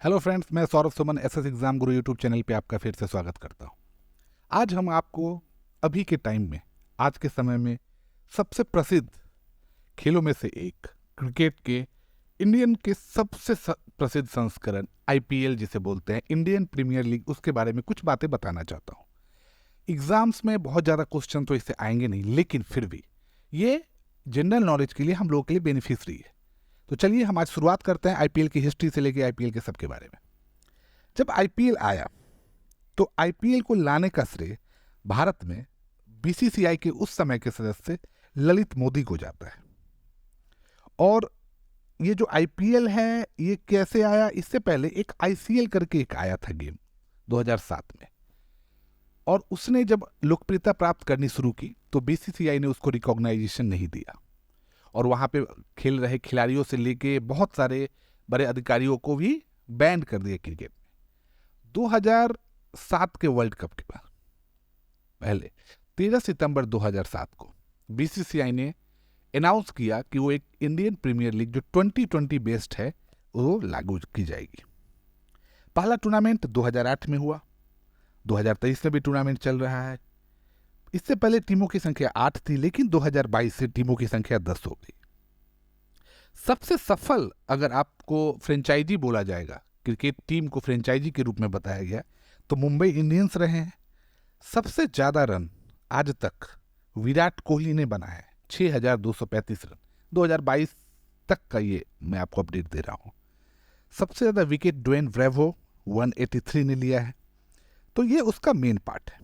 Hello friends, मैं Saurabh Suman SS exam गुरु YouTube channel पे आपका फिर से स्वागत करता हूँ। आज हम आपको अभी के टाइम में, आज के समय में सबसे प्रसिद्ध खेलों में से एक क्रिकेट के इंडियन के सबसे प्रसिद्ध संस्करण आईपीएल जिसे बोलते हैं, इंडियन प्रीमियर लीग, उसके बारे में कुछ बातें बताना चाहता हूँ। एग्जाम्स में बहुत ज़्यादा क्वेश्चन तो इससे आएंगे नहीं, लेकिन फिर भी ये जनरल नॉलेज के लिए हम लोगों के लिए बेनिफिशियरी है। तो चलिए हम आज शुरुआत करते हैं आईपीएल की हिस्ट्री से लेके आईपीएल के सबके बारे में। जब आईपीएल आया तो आईपीएल को लाने का श्रेय भारत में बीसीसीआई के उस समय के सदस्य ललित मोदी को जाता है। और ये जो आईपीएल है ये कैसे आया, इससे पहले एक आईसीएल करके एक आया था गेम 2007 में, और उसने जब लोकप्रियता प्राप्त करनी शुरू की तो बीसीसीआई ने उसको रिकॉग्नाइजेशन नहीं दिया, और वहां पे खेल रहे खिलाड़ियों से लेके बहुत सारे बड़े अधिकारियों को भी बैन कर दिया क्रिकेट में। 2007 के वर्ल्ड कप के बाद पहले 13 सितंबर 2007 को बीसीसीआई ने अनाउंस किया कि वो एक इंडियन प्रीमियर लीग जो 2020 बेस्ड है वो लागू की जाएगी। पहला टूर्नामेंट 2008 में हुआ, 2023 में भी टूर्नामेंट चल रहा है। इससे पहले टीमों की संख्या 8 थी, लेकिन 2022 से टीमों की संख्या 10 हो गई। सबसे सफल अगर आपको फ्रेंचाइजी बोला जाएगा, क्रिकेट टीम को फ्रेंचाइजी के रूप में बताया गया, तो मुंबई इंडियंस रहे हैं। सबसे ज्यादा रन आज तक विराट कोहली ने बनाया है, 6,235 रन। 2022 तक का ये मैं आपको अपडेट दे रहा हूं। सबसे ज्यादा विकेट ड्वेन ब्रेवो 183 ने लिया है। तो ये उसका मेन पार्ट है।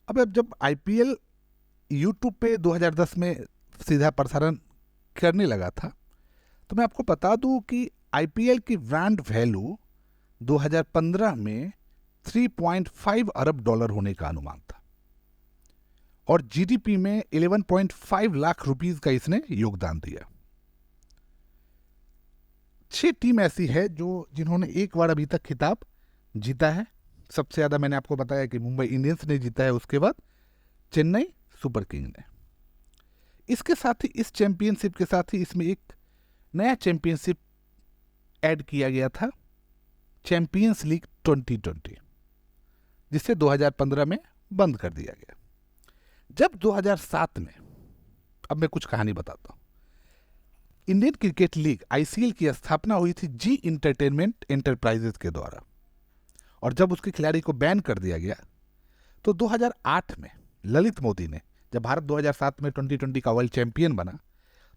अब जब आईपीएल यूट्यूब पे 2010 में सीधा प्रसारण करने लगा था, तो मैं आपको बता दूं कि आईपीएल की ब्रांड वैल्यू 2015 में 3.5 अरब डॉलर होने का अनुमान था, और जीडीपी में 11.5 लाख रुपीस का इसने योगदान दिया। 6 टीम ऐसी है जिन्होंने एक बार अभी तक खिताब जीता है। सबसे ज्यादा मैंने आपको बताया कि मुंबई इंडियंस ने जीता है, उसके बाद चेन्नई सुपर किंग ने। इसके साथ ही, इस चैंपियनशिप के साथ ही, इसमें एक नया चैंपियनशिप ऐड किया गया था, चैंपियंस लीग 2020, जिसे 2015 में बंद कर दिया गया। जब 2007 में, अब मैं कुछ कहानी बताता हूं, इंडियन क्रिकेट लीग आईसीएल की स्थापना हुई थी जी इंटरटेनमेंट एंटरप्राइजेज के द्वारा, और जब उसके खिलाड़ी को बैन कर दिया गया तो 2008 में ललित मोदी ने, जब भारत 2007 में 2020 का वर्ल्ड चैंपियन बना,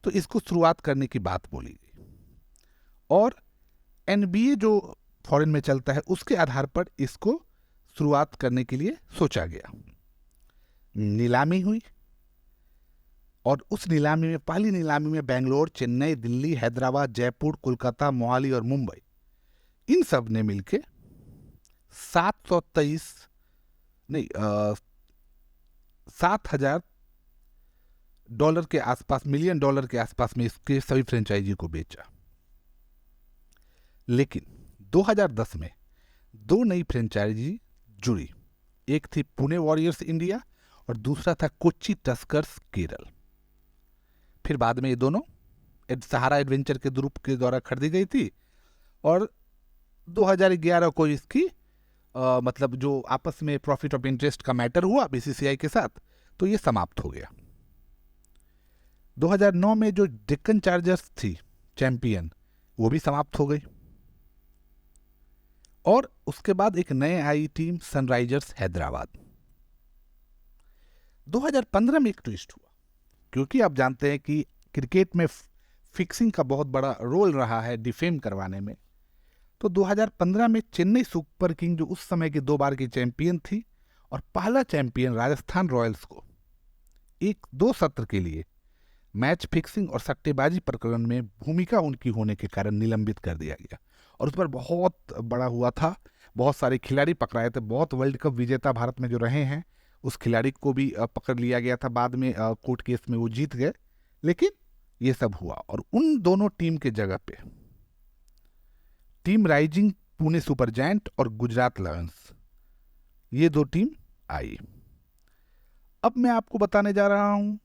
तो इसको शुरुआत करने की बात बोली गई, और एनबीए जो फॉरेन में चलता है उसके आधार पर इसको शुरुआत करने के लिए सोचा गया। नीलामी हुई, और उस नीलामी में, पहली नीलामी में बेंगलोर, चेन्नई, दिल्ली, हैदराबाद, जयपुर, कोलकाता, मोहाली और मुंबई, इन सब ने मिलके 7,000 डॉलर के आसपास, मिलियन डॉलर के आसपास में इसके सभी फ्रेंचाइजी को बेचा। लेकिन 2010 में 2 नई फ्रेंचाइजी जुड़ी। एक थी पुणे वॉरियर्स इंडिया और दूसरा था कोच्चि टस्कर्स केरल। फिर बाद में ये दोनों सहारा एडवेंचर के ग्रुप के द्वारा खरीदी गई थी, और 2011 को इसकी मतलब जो आपस में प्रॉफिट ऑफ इंटरेस्ट का मैटर हुआ बीसीसीआई के साथ, तो ये समाप्त हो गया। 2009 में जो डेक्कन चार्जर्स थी चैंपियन, वो भी समाप्त हो गई, और उसके बाद एक नए आई टीम सनराइजर्स हैदराबाद। 2015 में एक ट्विस्ट हुआ, क्योंकि आप जानते हैं कि क्रिकेट में फिक्सिंग का बहुत बड़ा रोल रहा है डिफेम करवाने में। तो 2015 में चेन्नई सुपर किंग, जो उस समय की 2 बार की चैंपियन थी, और पहला चैंपियन राजस्थान रॉयल्स को 1-2 सत्र के लिए मैच फिक्सिंग और सट्टेबाजी प्रकरण में भूमिका उनकी होने के कारण निलंबित कर दिया गया, और उस पर बहुत बड़ा हुआ था। बहुत सारे खिलाड़ी पकड़ाए थे, बहुत वर्ल्ड कप विजेता भारत में जो रहे हैं उस खिलाड़ी को भी पकड़ लिया गया था। बाद में कोर्ट केस में वो जीत गए, लेकिन ये सब हुआ, और उन दोनों टीम के जगह पे team rising Pune super giant और गुजरात लायंस, ये 2 टीम आई। अब मैं आपको बताने जा रहा हूं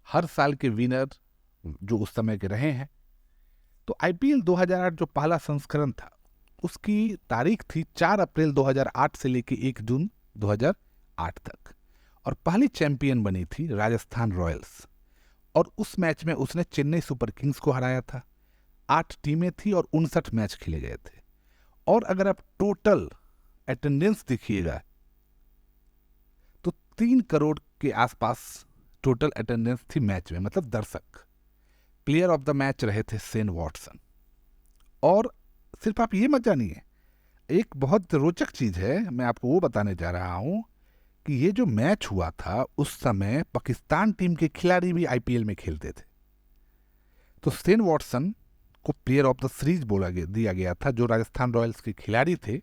हर साल के विनर जो उस समय के रहे हैं, तो आईपीएल 2008 जो पहला संस्करण था उसकी तारीख थी 4 अप्रैल 2008 से लेकर 1 जून 2008 तक, और पहली चैंपियन बनी थी राजस्थान रॉयल्स, और उस मैच में उसने चेन्नई सुपर किंग्स को हराया था। 8 टीमें थी और 59 मैच खेले गए थे। और अगर आप टोटल अटेंडेंस देखिएगा तो 3 करोड़ के आसपास टोटल अटेंडेंस थी मैच में, मतलब दर्शक। प्लेयर ऑफ द मैच रहे थे शेन वॉटसन। और सिर्फ आप ये मत जानिए, एक बहुत रोचक चीज है, मैं आपको वो बताने जा रहा हूं कि ये जो मैच हुआ था उस समय पाकिस्तान टीम के खिलाड़ी भी आईपीएल में खेलते थे। तो शेन वॉटसन को प्लेयर ऑफ द सीरीज दिया गया था, जो राजस्थान रॉयल्स के खिलाड़ी थे।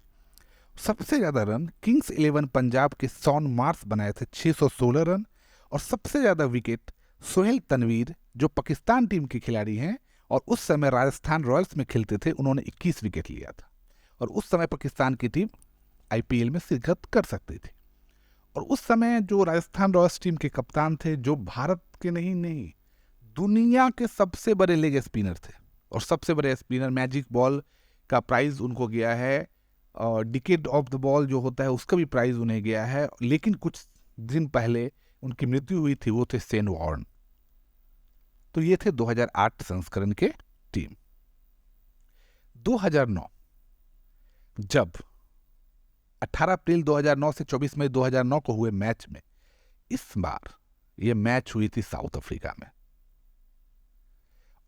सबसे ज्यादा रन किंग्स 11 पंजाब के शॉन मार्श बनाए थे 616 रन, और सबसे ज्यादा विकेट सोहेल तनवीर जो पाकिस्तान टीम के खिलाड़ी हैं और उस समय राजस्थान रॉयल्स में खेलते थे, उन्होंने 21 विकेट लिया था। और उस समय पाकिस्तान की टीम आईपीएल में शिरकत कर सकती थी। और उस समय जो राजस्थान रॉयल्स टीम के कप्तान थे, जो भारत के नहीं दुनिया के सबसे बड़े लेग स्पिनर थे, और सबसे बड़े स्पिनर मैजिक बॉल का प्राइज उनको गया है, और डिकेड ऑफ द बॉल जो होता है उसका भी प्राइज उन्हें गया है। लेकिन कुछ दिन पहले उनकी मृत्यु हुई थी, वो थे शेन वॉर्न। तो ये थे 2008 संस्करण के टीम। 2009 जब 18 अप्रैल 2009 से 24 मई 2009 को हुए मैच में, इस बार ये मैच हुई थी साउथ अफ्रीका में।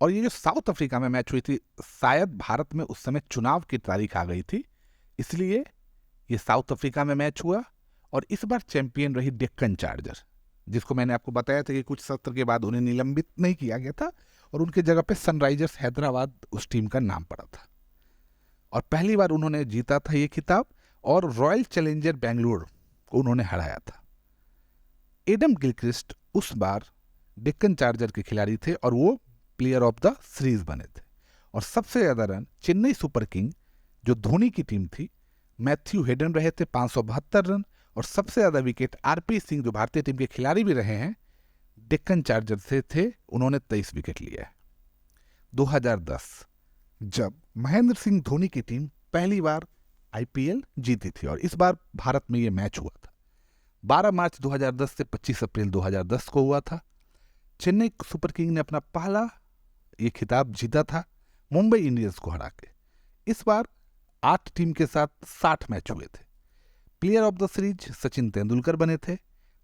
और ये जो साउथ अफ्रीका में मैच हुई थी, शायद भारत में उस समय चुनाव की तारीख आ गई थी, इसलिए ये साउथ अफ्रीका में मैच हुआ। और इस बार चैंपियन रही डेक्कन चार्जर, जिसको मैंने आपको बताया था कि कुछ सत्र के बाद उन्हें निलंबित नहीं किया गया था, और उनके जगह पे सनराइजर्स हैदराबाद उस टीम का नाम पड़ा था। और पहली बार उन्होंने जीता था ये खिताब, और रॉयल चैलेंजर बेंगलुरु को उन्होंने हराया था। एडम गिलक्रिस्ट उस बार डेक्कन चार्जर के खिलाड़ी थे, और वो प्लेयर ऑफ द सीरीज बने थे। और सबसे ज्यादा रन चेन्नई सुपर किंग जो धोनी की टीम थी, मैथ्यू हेडन रहे थे 572 रन, और सबसे ज्यादा विकेट आरपी सिंह जो भारतीय टीम के खिलाड़ी भी रहे हैं डेक्कन चार्जर से थे, उन्होंने 23 विकेट लिए है। 2010 जब महेंद्र सिंह धोनी की टीम पहली बार आईपीएल जीती थी, और इस बार भारत में यह मैच हुआ था। 12 मार्च 2010 से 25 अप्रैल 2010 को हुआ था। चेन्नई सुपर किंग ने अपना पहला ये खिताब जीता था मुंबई इंडियंस को हरा के। इस बार 8 टीम के साथ 60 मैच हुए थे। Player of the series Sachin Tendulkar बने थे।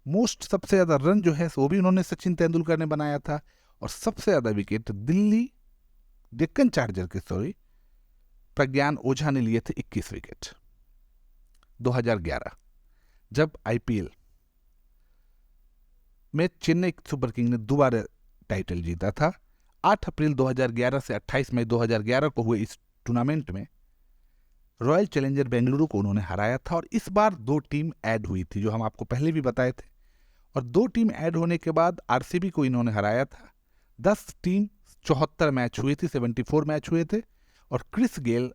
मोस्ट सबसे ज्यादा रन जो है वो भी उन्होंने सचिन तेंदुलकर ने बनाया था, और सबसे ज्यादा विकेट दिल्ली डेक्कन चार्जर के प्रज्ञान ओझा ने लिए थे 21 विकेट। 2011 जब आईपीएल में चेन्नई सुपर किंग ने दोबारा टाइटल जीता था। 8 अप्रैल 2011 से 28 मई 2011 को हुए इस टूर्नामेंट में रॉयल चैलेंजर बेंगलुरु को उन्होंने हराया था। और इस बार 2 टीम ऐड हुई थी, जो हम आपको पहले भी बताए थे। और 2 टीम ऐड होने के बाद आरसीबी को इन्होंने हराया था। 10 टीम 74 मैच हुई थी, 74 मैच हुए थे। और Chris Gayle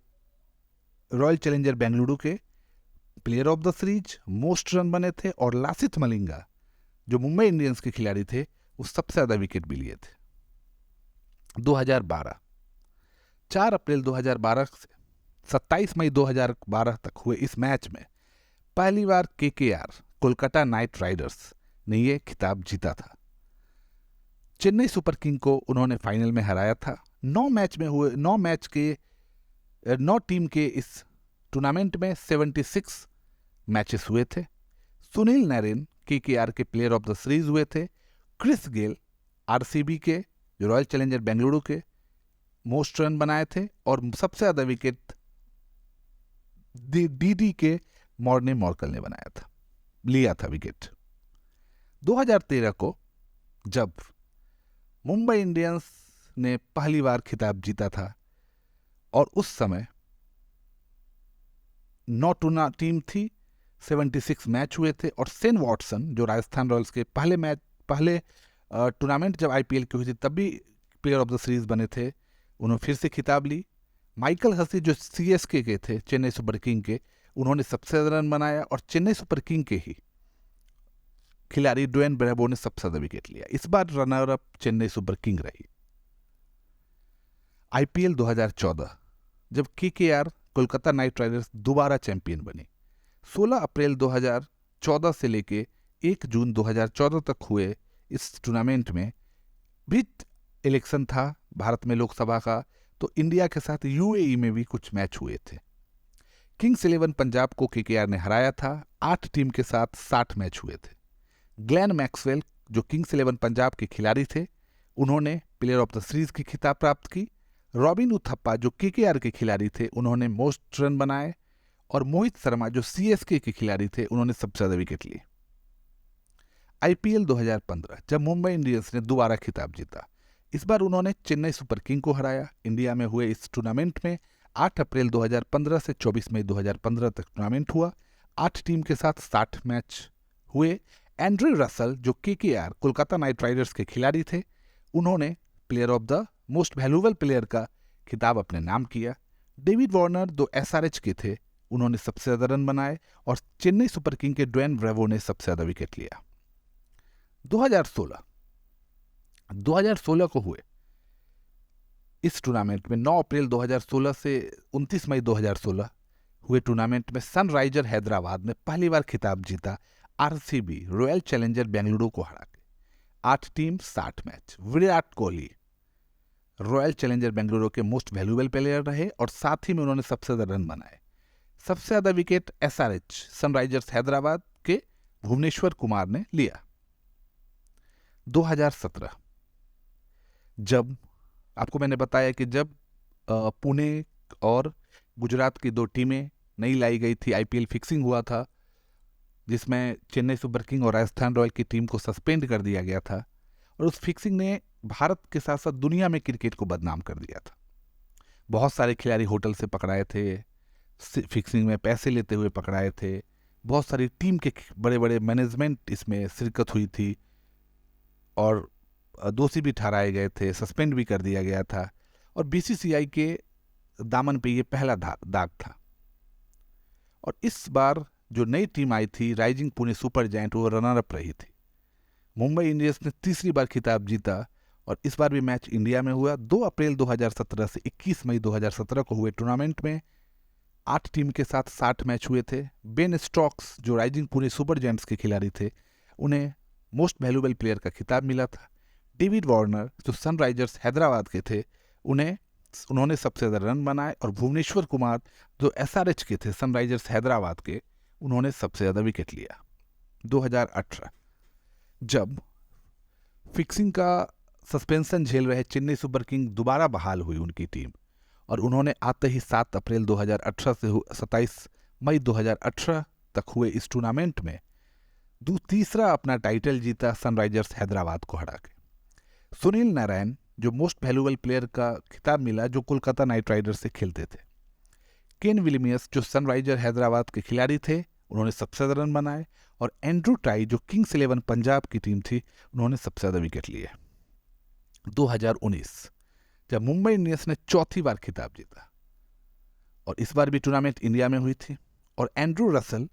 Royal Challenger Bengaluru के player of the series, most run बने थे। और लासिथ मलिंगा जो मुंबई इंडियंस के खिलाड़ी थे, वो सबसे ज्यादा विकेट भी लिए थे। 2012 4 अप्रैल 2012 से 27 मई 2012 तक हुए इस मैच में पहली बार केकेआर कोलकाता नाइट राइडर्स ने यह खिताब जीता था। चेन्नई सुपर किंग को उन्होंने फाइनल में हराया था। 9 टीम के इस टूर्नामेंट में 76 मैचेस हुए थे। सुनील नरेन केकेआर के प्लेयर ऑफ द सीरीज हुए थे। क्रिस गेल आरसीबी के जो रॉयल चैलेंजर बेंगलुरु के मोस्ट रन बनाए थे, और सबसे ज्यादा विकेट डीडी के मॉर्ने मॉर्कल ने लिया था विकेट। 2013 को जब मुंबई इंडियंस ने पहली बार खिताब जीता था, और उस समय 9 टीम थी, 76 मैच हुए थे। और शेन वॉटसन जो राजस्थान रॉयल्स के पहले टूर्नामेंट जब आईपीएल की हुई थी तब भी प्लेयर ऑफ द सीरीज बने थे, उन्होंने फिर से खिताब ली। माइकल हसी जो सीएसके के थे, चेन्नई सुपर किंग के, उन्होंने सबसे ज्यादा रन बनाया। और चेन्नई सुपर किंग के ही खिलाड़ी ड्वेन ब्रेवो ने सबसे ज्यादा विकेट लिया। इस बार runner up Chennai super king रही। आईपीएल 2014 जब केकेआर कोलकाता नाइट राइडर्स दोबारा चैंपियन बनी। 16 अप्रैल 2014 से लेके 1 जून 2014 तक हुए इस टूर्नामेंट में भी इलेक्शन था भारत में लोकसभा का, तो इंडिया के साथ यूएई में भी कुछ मैच हुए थे। किंग्स 11 पंजाब को केकेआर ने हराया था। 8 टीम के साथ 60 मैच हुए थे। ग्लेन मैक्सवेल जो किंग्स 11 पंजाब के खिलाड़ी थे, उन्होंने प्लेयर ऑफ द सीरीज की खिताब प्राप्त की। रॉबिन उथप्पा जो केकेआर के खिलाड़ी थे, उन्होंने मोस्ट रन बनाए। और मोहित शर्मा जो सीएसके के खिलाड़ी थे, उन्होंने सबसे ज्यादा विकेट लिए। आईपीएल 2015 जब मुंबई इंडियंस ने दोबारा खिताब जीता। इस बार उन्होंने चेन्नई सुपर किंग को हराया। इंडिया में हुए इस टूर्नामेंट में 8 अप्रैल 2015 से 24 मई 2015 तक टूर्नामेंट हुआ। 8 टीम के साथ 60 मैच हुए। एंड्रू रसल जो केकेआर कोलकाता नाइट राइडर्स के खिलाड़ी थे, उन्होंने player of the most valuable player का खिताब अपने नाम किया। डेविड वार्नर जो एसआरएच के थे, उन्होंने सबसे ज्यादा रन बनाए। और चेन्नई सुपर किंग के ड्वेन ब्रेवो ने सबसे ज्यादा विकेट लिया। 2016 को हुए इस टूर्नामेंट में 9 अप्रैल 2016 से 29 मई 2016 हुए टूर्नामेंट में सनराइजर हैदराबाद ने पहली बार खिताब जीता आरसीबी रॉयल चैलेंजर बेंगलुरु को हरा के। 8 team 60 match. Virat Kohli royal Challenger Bengaluru के मोस्ट वैल्यूएबल प्लेयर रहे और साथ ही में उन्होंने सबसे ज्यादा रन बनाए। सबसे ज्यादा विकेट एसआरएच सनराइजर्स हैदराबाद के भुवनेश्वर कुमार ने लिया। 2017 जब आपको मैंने बताया कि जब पुणे और गुजरात की 2 टीमें नई लाई गई थी, आईपीएल फिक्सिंग हुआ था जिसमें चेन्नई सुपर किंग और राजस्थान रॉयल की टीम को सस्पेंड कर दिया गया था। और उस फिक्सिंग ने भारत के साथ साथ दुनिया में क्रिकेट को बदनाम कर दिया था। बहुत सारे खिलाड़ी होटल से पकड़ाए थे, फिक्सिंग में पैसे लेते हुए पकड़ाए थे। बहुत सारी टीम के बड़े बड़े मैनेजमेंट इसमें शिरकत हुई थी और दोषी भी ठहराए गए थे, सस्पेंड भी कर दिया गया था। और बीसीसीआई के दामन पे ये पहला दाग था। और इस बार जो नई टीम आई थी राइजिंग पुणे सुपर जायंट, वो रनर अप रही थी। मुंबई इंडियंस ने तीसरी बार खिताब जीता और इस बार भी मैच इंडिया में हुआ। 2 अप्रैल 2017 से 21 मई 2017 को हुए टूर्नामेंट में 8 टीम के साथ 60 मैच हुए थे। बेन स्टोक्स जो राइजिंग पुणे सुपर जायंट्स के खिलाड़ी थे, उन्हें मोस्ट वैल्यूएबल प्लेयर का खिताब मिला था। डेविड वार्नर जो सनराइजर्स हैदराबाद के थे, उन्होंने सबसे ज्यादा रन बनाए। और भुवनेश्वर कुमार जो एसआरएच के थे सनराइजर्स हैदराबाद के, उन्होंने सबसे ज्यादा विकेट लिया। 2018 जब फिक्सिंग का सस्पेंशन झेल रहे चेन्नई सुपर किंग दोबारा बहाल हुई उनकी टीम, और उन्होंने आते ही 7 अप्रैल 2018 से 27 मई 2018 तक हुए इस टूर्नामेंट में तीसरा अपना टाइटल जीता सनराइजर्स हैदराबाद को हरा के। सुनील नारायण जो मोस्ट वैल्यूएबल प्लेयर का खिताब मिला, जो कोलकाता नाइट राइडर्स से खेलते थे। केन विलियम्स जो सनराइजर हैदराबाद के खिलाड़ी थे, उन्होंने सबसे ज्यादा रन बनाए। और एंड्रू टाई जो किंग्स 11 पंजाब की टीम थी, उन्होंने सबसे ज्यादा विकेट लिए। 2019 जब मुंबई इंडियंस ने चौथी बार खिताब जीता और इस बार भी टूर्नामेंट इंडिया में हुई थी। और एंड्रू रसल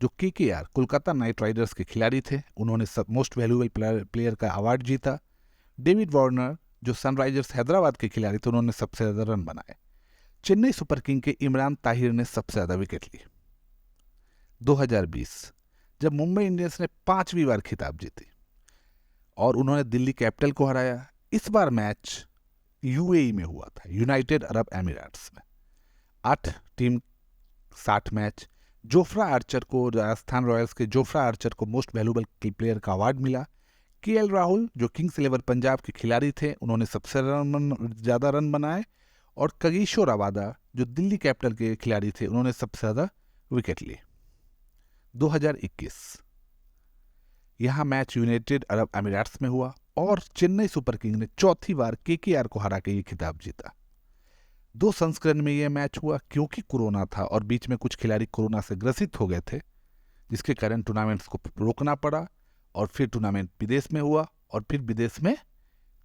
जो केकेआर कोलकाता नाइट राइडर्स के खिलाड़ी थे, उन्होंने मोस्ट वैल्यूएबल प्लेयर का अवार्ड जीता। डेविड वार्नर जो सनराइजर्स हैदराबाद के खिलाड़ी थे, उन्होंने सबसे ज्यादा रन बनाए। चेन्नई सुपर किंग के इमरान ताहिर ने सबसे ज्यादा विकेट लिए। 2020 जब मुंबई इंडियंस ने 5वीं बार खिताब जीती और उन्होंने दिल्ली कैपिटल को हराया। इस बार मैच यूएई में हुआ था, यूनाइटेड अरब एमिरेट्स में। 8 टीम 60 मैच। जोफ्रा आर्चर को, राजस्थान रॉयल्स के जोफ्रा आर्चर को मोस्ट वैल्यूएबल प्लेयर का अवार्ड मिला। केएल राहुल जो किंग्स 11 पंजाब के खिलाड़ी थे, उन्होंने सबसे ज्यादा रन बनाए। और कगिसो रबादा जो दिल्ली कैपिटल के खिलाड़ी थे, उन्होंने सबसे ज्यादा विकेट लिए। 2021 यहां मैच यूनाइटेड अरब एमिरेट्स में हुआ और चेन्नई सुपर किंग ने चौथी बार केकेआर को हरा के ये खिताब जीता। 2 संस्करण में यह मैच हुआ क्योंकि कोरोना था और बीच में कुछ खिलाड़ी कोरोना से ग्रसित हो गए थे, जिसके कारण टूर्नामेंट्स को रोकना पड़ा। और फिर टूर्नामेंट विदेश में हुआ और फिर विदेश में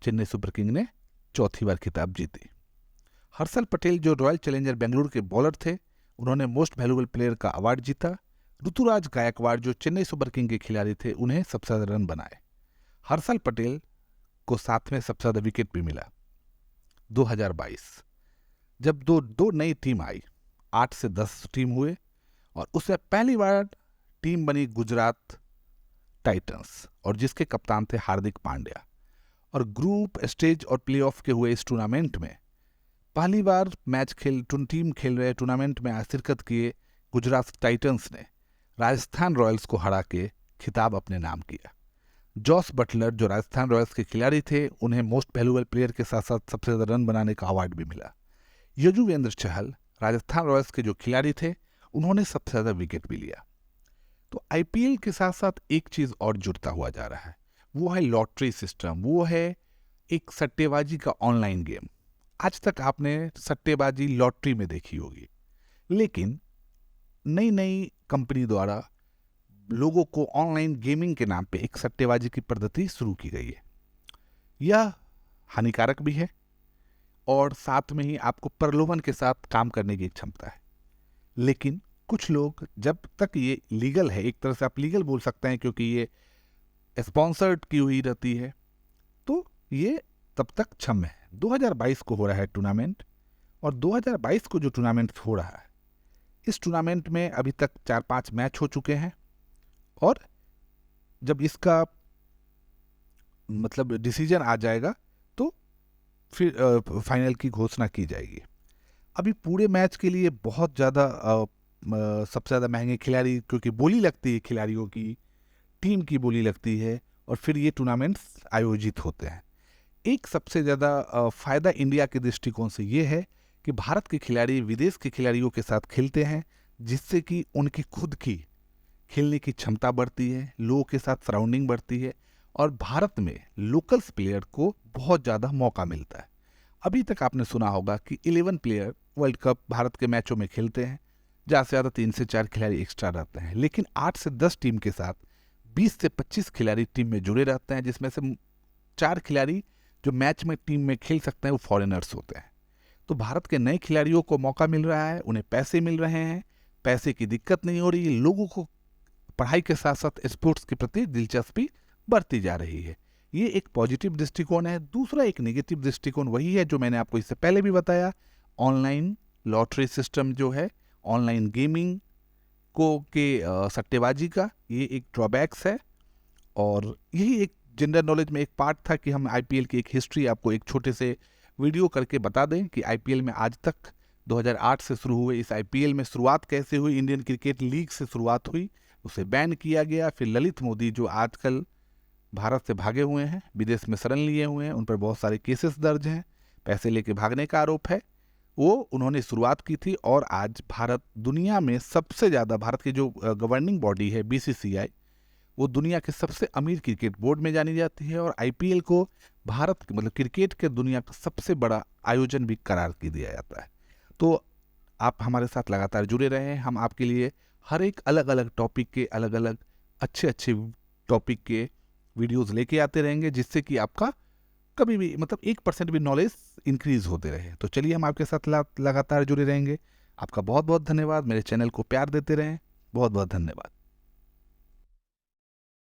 चेन्नई सुपर किंग ने चौथी बार खिताब जीती। हर्षल पटेल जो रॉयल चैलेंजर बेंगलुरु के बॉलर थे, उन्होंने मोस्ट वैल्यूएबल प्लेयर का अवार्ड जीता। ऋतुराज गायकवाड़ जो चेन्नई सुपर किंग के खिलाड़ी थे, उन्हें सबसे ज्यादा रन बनाए। हर्षल पटेल को साथ में सबसे ज्यादा विकेट भी मिला। 2022, जब दो नई टीम आई, 8 से 10 टीम हुए और उसमें पहली बार टीम बनी गुजरात टाइटंस और जिसके कप्तान थे हार्दिक पांड्या। और ग्रुप स्टेज और प्लेऑफ के हुए इस टूर्नामेंट में पहली बार टीम खेल रहे टूर्नामेंट में शिरकत किए गुजरात टाइटंस ने राजस्थान रॉयल्स को हरा के खिताब अपने नाम किया। जॉस बटलर जो राजस्थान रॉयल्स के खिलाड़ी थे, उन्हें मोस्ट वैल्यूएबल प्लेयर के साथ साथ सबसे ज़्यादा रन बनाने का अवार्ड भी मिला। यजुवेंद्र चहल राजस्थान रॉयल्स के जो खिलाड़ी थे, उन्होंने सबसे ज़्यादा विकेट भी लिया। तो आईपीएल के साथ साथ एक चीज़ और जुड़ता हुआ जा रहा है, वो है लॉटरी सिस्टम, वो है एक सट्टेबाजी का ऑनलाइन गेम। आज तक आपने सट्टेबाजी लॉटरी में देखी होगी, लेकिन नई नई कंपनी द्वारा लोगों को ऑनलाइन गेमिंग के नाम पे एक सट्टेबाजी की पद्धति शुरू की गई है। यह हानिकारक भी है और साथ में ही आपको प्रलोभन के साथ काम करने की क्षमता है। लेकिन कुछ लोग, जब तक ये लीगल है, एक तरह से आप लीगल बोल सकते हैं क्योंकि ये स्पॉन्सर्ड की हुई रहती है, तो ये तब तक क्षम्य है। 2022 को हो रहा है टूर्नामेंट, और 2022 को जो टूर्नामेंट हो रहा है, इस टूर्नामेंट में अभी तक 4-5 मैच हो चुके हैं और जब इसका मतलब डिसीजन आ जाएगा तो फिर फाइनल की घोषणा की जाएगी। अभी पूरे मैच के लिए बहुत ज़्यादा सबसे ज़्यादा महंगे खिलाड़ी, क्योंकि बोली लगती है खिलाड़ियों की, टीम की बोली लगती है और फिर ये टूर्नामेंट्स आयोजित होते हैं। एक सबसे ज़्यादा फ़ायदा इंडिया के दृष्टिकोण से ये है कि भारत के खिलाड़ी विदेश के खिलाड़ियों के साथ खेलते हैं, जिससे कि उनकी खुद की खेलने की क्षमता बढ़ती है, लोगों के साथ सराउंडिंग बढ़ती है और भारत में लोकल्स प्लेयर को बहुत ज़्यादा मौका मिलता है। अभी तक आपने सुना होगा कि 11 प्लेयर वर्ल्ड कप भारत के मैचों में खेलते हैं, ज़्यादा से ज़्यादा 3 से 4 खिलाड़ी एक्स्ट्रा रहते हैं, लेकिन 8 से 10 टीम के साथ 20 से 25 खिलाड़ी टीम में जुड़े रहते हैं, जिसमें से 4 खिलाड़ी जो मैच में टीम में खेल सकते हैं वो फॉरेनर्स होते हैं। तो भारत के नए खिलाड़ियों को मौका मिल रहा है, उन्हें पैसे मिल रहे हैं, पैसे की दिक्कत नहीं हो रही है, लोगों को पढ़ाई के साथ साथ स्पोर्ट्स के प्रति दिलचस्पी बढ़ती जा रही है। ये एक पॉजिटिव दृष्टिकोण है। दूसरा एक नेगेटिव दृष्टिकोण वही है जो मैंने आपको इससे पहले भी बताया, ऑनलाइन लॉटरी सिस्टम जो है, ऑनलाइन गेमिंग को के सट्टेबाजी का, ये एक ड्रॉबैक्स है। और यही एक जनरल नॉलेज में एक पार्ट था कि हम आईपीएल की एक हिस्ट्री आपको एक छोटे से वीडियो करके बता दें कि आईपीएल में आज तक 2008 से शुरू हुए इस आईपीएल में शुरुआत कैसे हुई। इंडियन क्रिकेट लीग से शुरुआत हुई, उसे बैन किया गया, फिर ललित मोदी जो आजकल भारत से भागे हुए हैं, विदेश में शरण लिए हुए हैं, उन पर बहुत सारे केसेस दर्ज हैं, पैसे लेके भागने का आरोप है, वो उन्होंने शुरुआत की थी। और आज भारत दुनिया में सबसे ज़्यादा, भारत की जो गवर्निंग बॉडी है बीसीसीआई, वो दुनिया के सबसे अमीर क्रिकेट बोर्ड में जानी जाती है और आईपीएल को भारत मतलब क्रिकेट के दुनिया का सबसे बड़ा आयोजन भी करार की दिया जाता है। तो आप हमारे साथ लगातार जुड़े रहें, हम आपके लिए हर एक अलग अलग टॉपिक के अलग अलग अच्छे टॉपिक के वीडियोस लेके आते रहेंगे, जिससे कि आपका कभी भी मतलब 1% भी नॉलेज इंक्रीज होते रहे। तो चलिए हम आपके साथ लगातार जुड़े रहेंगे। आपका बहुत बहुत धन्यवाद। मेरे चैनल को प्यार देते रहें। बहुत बहुत धन्यवाद।